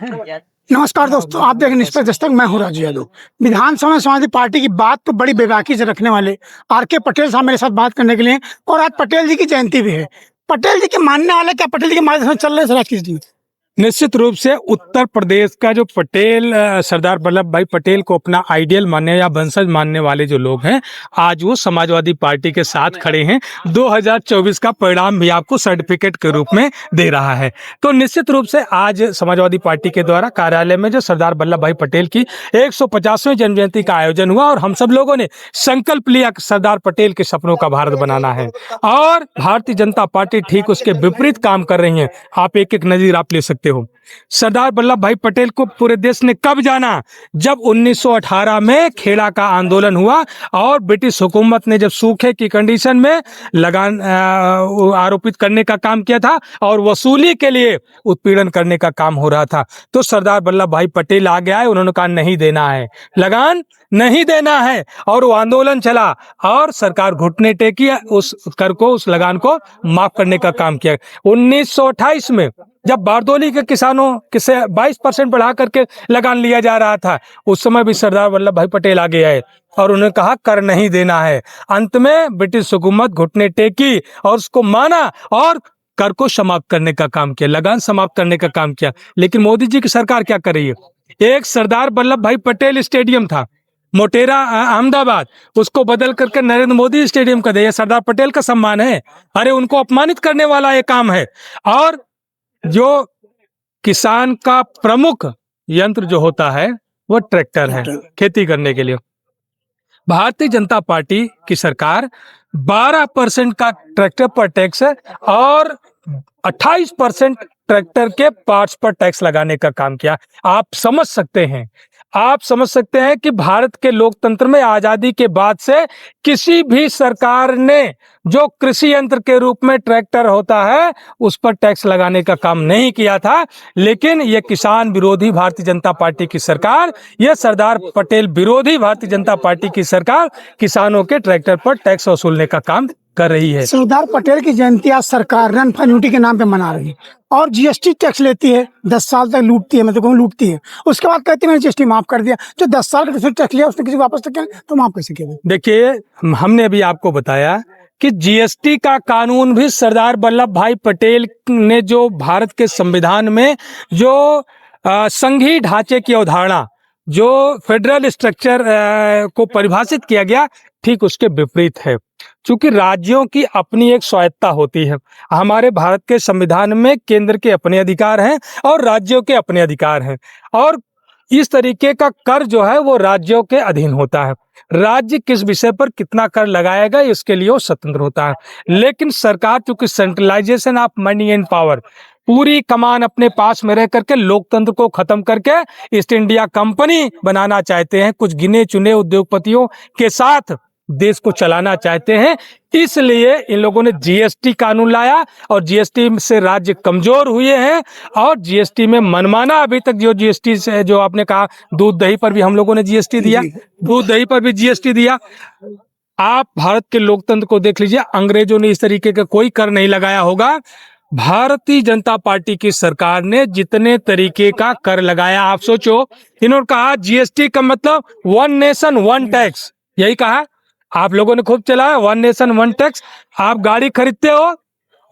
नमस्कार दोस्तों, आप देख निष्पक्ष दस्तक। मैं हूं राजू यादव। विधानसभा में समाजवादी पार्टी की बात तो बड़ी बेबाकी से रखने वाले आर.के. पटेल साहब मेरे साथ बात करने के लिए, और आज पटेल जी की जयंती भी है। पटेल जी के मानने वाले क्या पटेल जी के मार्गदर्शन चल रहे हैं राजकीय जी? निश्चित रूप से उत्तर प्रदेश का जो पटेल सरदार वल्लभ भाई पटेल को अपना आइडियल मानने या वंशज मानने वाले जो लोग हैं, आज वो समाजवादी पार्टी के साथ खड़े हैं। 2024 का परिणाम भी आपको सर्टिफिकेट के रूप में दे रहा है। तो निश्चित रूप से आज समाजवादी पार्टी के द्वारा कार्यालय में जो सरदार वल्लभ भाई पटेल की 150वें जन्म जयंती का आयोजन हुआ और हम सब लोगों ने संकल्प लिया कि सरदार पटेल के सपनों का भारत बनाना है। और भारतीय जनता पार्टी ठीक उसके विपरीत काम कर रही है। आप एक एक नजीर आप ले सकते हो। सरदार वल्लभ भाई पटेल को पूरे देश ने कब जाना? जब 1918 में खेड़ा का आंदोलन हुआ और ब्रिटिश हुकूमत ने जब सूखे की कंडीशन में लगान आरोपित करने का काम किया था और वसूली के लिए उत्पीड़न करने का काम हो रहा था, तो सरदार वल्लभ भाई पटेल आगे आए। उन्होंने कहा नहीं देना है, लगान नहीं देना है, और वो आंदोलन चला और सरकार घुटने टेकी, उस कर को, उस लगान को माफ करने का काम किया। 1928 में जब बारदोली के किसानों से 22% बढ़ा करके लगान लिया जा रहा था, उस समय भी सरदार वल्लभ भाई पटेल आगे आए और उन्होंने कहा कर नहीं देना है। अंत में ब्रिटिश हुकूमत घुटने टेकी और उसको माना और कर को समाप्त करने का काम किया, लगान समाप्त करने का काम किया। लेकिन मोदी जी की सरकार क्या कर रही है? एक सरदार वल्लभ भाई पटेल स्टेडियम था मोटेरा अहमदाबाद, उसको बदल करके नरेंद्र मोदी स्टेडियम कर दिया। सरदार पटेल का सम्मान है? अरे उनको अपमानित करने वाला ये काम है। और जो किसान का प्रमुख यंत्र जो होता है वो ट्रैक्टर है खेती करने के लिए। भारतीय जनता पार्टी की सरकार 12% का ट्रैक्टर पर टैक्स है और 28% ट्रैक्टर के पार्ट्स पर टैक्स लगाने का काम किया। आप समझ सकते हैं कि भारत के लोकतंत्र में आजादी के बाद से किसी भी सरकार ने जो कृषि यंत्र के रूप में ट्रैक्टर होता है उस पर टैक्स लगाने का काम नहीं किया था। लेकिन ये किसान विरोधी भारतीय जनता पार्टी की सरकार, ये सरदार पटेल विरोधी भारतीय जनता पार्टी की सरकार किसानों के ट्रैक्टर पर टैक्स वसूलने का काम कर रही है। सरदार पटेल की जयंती आज सरकार रन फॉर यूनिटी के नाम पे मना रही है और जीएसटी टैक्स लेती है, 10 साल तक लूटती है, मतलब लूटती है। उसके बाद कहती है मैंने जीएसटी माफ कर दिया। जो 10 साल का टैक्स लिया उसने किसी को वापस तक किया तो माफ कैसे किया? देखिए, हमने अभी आपको बताया कि जीएसटी का कानून भी सरदार वल्लभ भाई पटेल ने जो भारत के संविधान में जो संघीय ढांचे की अवधारणा, जो फेडरल स्ट्रक्चर को परिभाषित किया गया, ठीक उसके विपरीत है। क्योंकि राज्यों की अपनी एक स्वायत्ता होती है। हमारे भारत के संविधान में केंद्र के अपने अधिकार हैं और राज्यों के अपने अधिकार हैं, और इस तरीके का कर जो है वो राज्यों के अधीन होता है। राज्य किस विषय पर कितना कर लगाएगा इसके लिए वो स्वतंत्र होता है। लेकिन सरकार, चूंकि centralisation of money and power, पूरी कमान अपने पास में रह करके लोकतंत्र को खत्म करके ईस्ट इंडिया कंपनी बनाना चाहते हैं, कुछ गिने चुने उद्योगपतियों के साथ देश को चलाना चाहते हैं। इसलिए इन लोगों ने जीएसटी कानून लाया और जीएसटी से राज्य कमजोर हुए हैं। और जीएसटी में मनमाना अभी तक जो जीएसटी से, जो आपने कहा दूध दही पर भी हम लोगों ने जीएसटी दिया, दूध दही पर भी जीएसटी दिया। आप भारत के लोकतंत्र को देख लीजिए, अंग्रेजों ने इस तरीके का कोई कर नहीं लगाया होगा। भारतीय जनता पार्टी की सरकार ने जितने तरीके का कर लगाया, आप सोचो, इन्होंने कहा जीएसटी का मतलब वन नेशन वन टैक्स, यही कहा। आप लोगों ने खूब चलाया वन नेशन वन टैक्स। आप गाड़ी खरीदते हो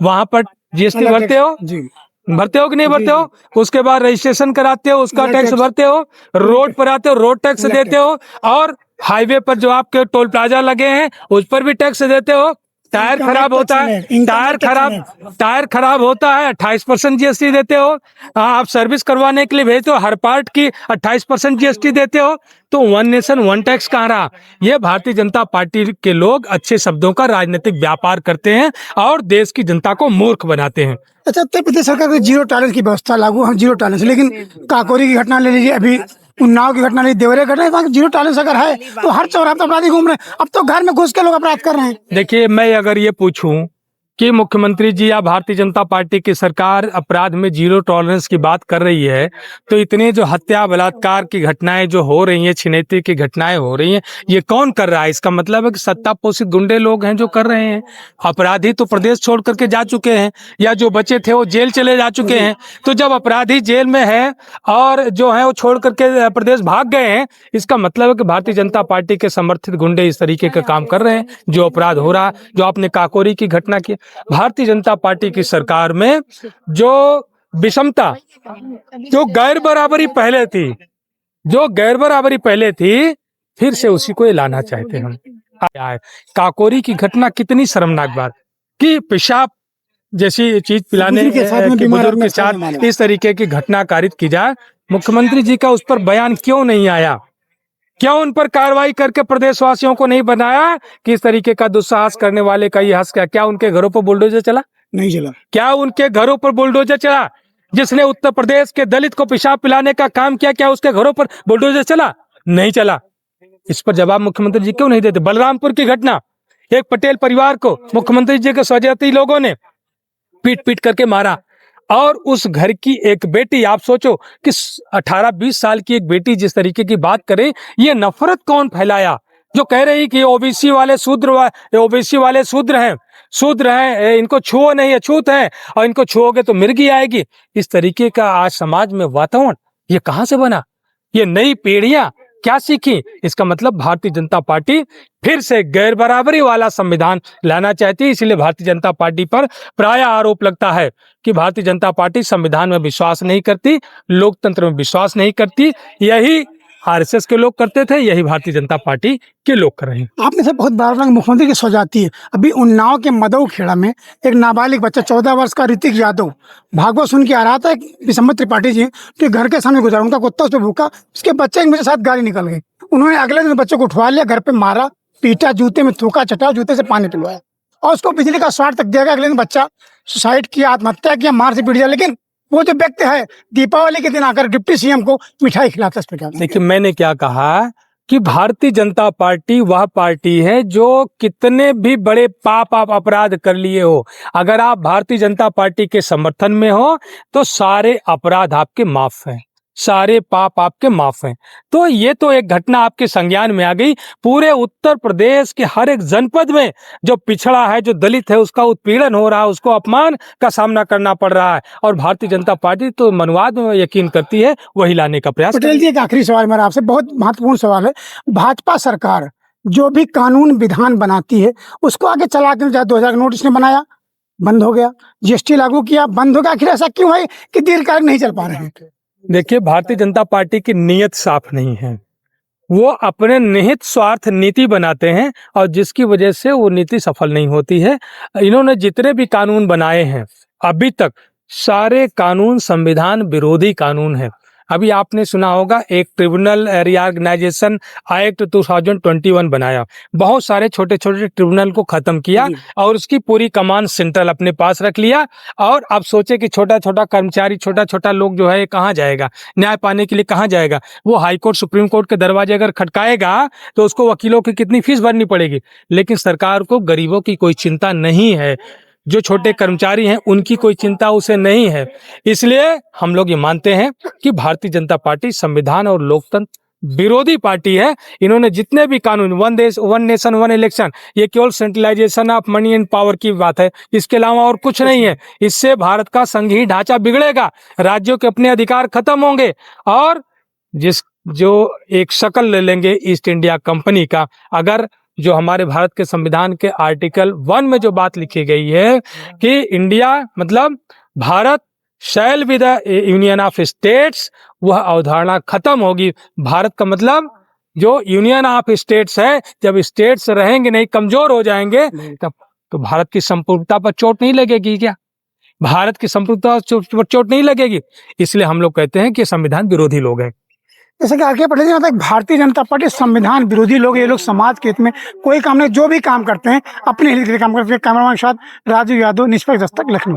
वहां पर जीएसटी भरते हो कि नहीं भरते हो? उसके बाद रजिस्ट्रेशन कराते हो, उसका टैक्स भरते हो। रोड पर आते हो, रोड टैक्स देते हो, और हाईवे पर जो आपके टोल प्लाजा लगे हैं उस पर भी टैक्स देते हो। टायर खराब होता है, टायर खराब होता है, 28% जीएसटी देते हो। आप सर्विस करवाने के लिए भेजते हो, हर पार्ट की 28% जीएसटी देते हो। तो वन नेशन वन टैक्स कहाँ रहा? ये भारतीय जनता पार्टी के लोग अच्छे शब्दों का राजनीतिक व्यापार करते हैं और देश की जनता को मूर्ख बनाते हैं। अच्छा, उत्तर प्रदेश सरकार की जीरो टॉलरेंस की व्यवस्था लागू, हम जीरो टॉलरेंस, लेकिन काकोरी की घटना ले लीजिए, अभी उन्नाव की घटना, देवरे की घटना, जीरो टॉलरेंस अगर है तो हर चौराहे पर अपराधी घूम रहे हैं। अब तो घर में घुस के लोग अपराध कर रहे हैं। देखिए, मैं अगर ये पूछूं कि मुख्यमंत्री जी या भारतीय जनता पार्टी की सरकार अपराध में जीरो टॉलरेंस की बात कर रही है, तो इतने जो हत्या बलात्कार की घटनाएं जो हो रही हैं, छिनैती की घटनाएं हो रही हैं, ये कौन कर रहा है? इसका मतलब है कि सत्ता पोषित गुंडे लोग हैं जो कर रहे हैं। अपराधी तो प्रदेश छोड़ करके जा चुके हैं, या जो बचे थे वो जेल चले जा चुके हैं। तो जब अपराधी जेल में है और जो है वो छोड़ करके प्रदेश भाग गए हैं, इसका मतलब है कि भारतीय जनता पार्टी के समर्थित गुंडे इस तरीके का काम कर रहे हैं। जो अपराध हो रहा, जो आपने काकोरी की घटना की, भारतीय जनता पार्टी की सरकार में जो विषमता, जो गैर बराबरी पहले थी, फिर से उसी को लाना चाहते हैं हम। काकोरी की घटना कितनी शर्मनाक बात कि पेशाब जैसी चीज पिलाने बुजुर्ग के साथ में बीमार बुजुर्ग के आदमी साथ इस तरीके की घटना कारित की जाए। मुख्यमंत्री जी का उस पर बयान क्यों नहीं आया? क्यों उन पर कार्रवाई करके प्रदेशवासियों को नहीं बनाया कि इस तरीके का दुस्साहस करने वाले का ये हंस क्या उनके घरों पर बुलडोजर चला? नहीं चला। क्या उनके घरों पर बुलडोजर चला? जिसने उत्तर प्रदेश के दलित को पेशाब पिलाने का काम किया, क्या उसके घरों पर बुलडोजर चला? नहीं चला। इस पर जवाब मुख्यमंत्री जी क्यों नहीं देते? बलरामपुर की घटना, एक पटेल परिवार को मुख्यमंत्री जी के स्वजाति लोगों ने पीट पीट करके मारा, और उस घर की एक बेटी, आप सोचो कि 18-20 साल की एक बेटी जिस तरीके की बात करे, ये नफरत कौन फैलाया? जो कह रही कि ओबीसी वाले शूद्र हैं, इनको छुओ नहीं, अछूत हैं, और इनको छुओगे तो मिर्गी आएगी। इस तरीके का आज समाज में वातावरण ये कहां से बना? ये नई पीढ़ियां क्या सीखी? इसका मतलब भारतीय जनता पार्टी फिर से गैर बराबरी वाला संविधान लाना चाहती है। इसलिए भारतीय जनता पार्टी पर प्राय आरोप लगता है कि भारतीय जनता पार्टी संविधान में विश्वास नहीं करती, लोकतंत्र में विश्वास नहीं करती। यही आरएसएस के लोग करते थे, यही भारतीय जनता पार्टी के लोग कर रहे हैं। आपने सब बहुत बार मुख्यमंत्री की स्वजाती है। अभी उन्नाव के मदऊ खेड़ा में एक नाबालिग बच्चा 14 वर्ष का ऋतिक यादव भागवत सुन के आ रहा था, विशंबर त्रिपाठी जी तो घर के सामने गुजरा, उनका कुत्ता उस पर भूखा, उसके बच्चे के साथ गाड़ी निकल गई। उन्होंने अगले दिन बच्चे को उठवा लिया, घर पे मारा, पीटा, जूते में थूका, चटा, जूते से पानी पिलवाया और उसको बिजली का शॉर्ट तक दिया गया। अगले दिन बच्चा सुसाइड किया, आत्महत्या किया, मार से पीट दिया। लेकिन वो जो व्यक्ति है दीपावली के दिन आकर डिप्टी सीएम को मिठाई खिलाता है। देखिए, मैंने क्या कहा कि भारतीय जनता पार्टी वह पार्टी है जो कितने भी बड़े पाप आप अपराध कर लिए हो, अगर आप भारतीय जनता पार्टी के समर्थन में हो तो सारे अपराध आपके माफ हैं, सारे पाप आपके माफ हैं। तो ये तो एक घटना आपके संज्ञान में आ गई। पूरे उत्तर प्रदेश के हर एक जनपद में जो पिछड़ा है, जो दलित है, उसका उत्पीड़न हो रहा है, उसको अपमान का सामना करना पड़ रहा है, और भारतीय जनता पार्टी तो मनुवाद में यकीन करती है, वही लाने का प्रयास। पटेल जी, एक आखिरी सवाल मेरा आपसे, बहुत महत्वपूर्ण सवाल है। भाजपा सरकार जो भी कानून विधान बनाती है उसको आगे चला के 2000 का नोटिस ने बनाया, बंद हो गया, जीएसटी लागू किया, बंद हो गया। आखिर ऐसा क्यों है कि दीर्घकाल नहीं चल पा रहे हैं? देखिए, भारतीय जनता पार्टी की नीयत साफ नहीं है। वो अपने निहित स्वार्थ नीति बनाते हैं और जिसकी वजह से वो नीति सफल नहीं होती है। इन्होंने जितने भी कानून बनाए हैं अभी तक, सारे कानून संविधान विरोधी कानून है। अभी आपने सुना होगा एक ट्रिब्यूनल रीऑर्गेनाइजेशन एक्ट 2021 बनाया, बहुत सारे छोटे छोटे ट्रिब्यूनल को खत्म किया और उसकी पूरी कमान सेंट्रल अपने पास रख लिया। और अब सोचे कि छोटा छोटा कर्मचारी, छोटा छोटा लोग जो है कहाँ जाएगा न्याय पाने के लिए, कहाँ जाएगा? वो हाई कोर्ट, सुप्रीम कोर्ट के दरवाजे अगर खटकाएगा तो उसको वकीलों की कितनी फीस भरनी पड़ेगी। लेकिन सरकार को गरीबों की कोई चिंता नहीं है, जो छोटे कर्मचारी हैं उनकी कोई चिंता उसे नहीं है। इसलिए हम लोग ये मानते हैं कि भारतीय जनता पार्टी संविधान और लोकतंत्र विरोधी पार्टी है। इन्होंने जितने भी कानून, वन देश वन नेशन वन इलेक्शन, ये केवल centralisation of money and power की बात है, इसके अलावा और कुछ नहीं है। इससे भारत का संघीय ढांचा बिगड़ेगा, राज्यों के अपने अधिकार खत्म होंगे, और जो एक शक्ल ले लेंगे ईस्ट इंडिया कंपनी का। अगर जो हमारे भारत के संविधान के आर्टिकल 1 में जो बात लिखी गई है कि इंडिया मतलब Bharat shall be the union of states, वह अवधारणा खत्म होगी। भारत का मतलब जो यूनियन ऑफ स्टेट्स है, जब स्टेट्स रहेंगे नहीं, कमजोर हो जाएंगे, तब तो भारत की संप्रभुता पर चोट नहीं लगेगी क्या? भारत की संप्रभुता पर चोट नहीं लगेगी। इसलिए हम लोग कहते हैं कि संविधान विरोधी लोग हैं। जैसे कि आर.के. पटेल जी मतलब भारतीय जनता पार्टी संविधान विरोधी लोग, ये लोग समाज के हित में कोई काम नहीं, जो भी काम करते हैं अपने हित के काम करते हैं। कैमरामैन के साथ राजू यादव, निष्पक्ष दस्तक, लखनऊ।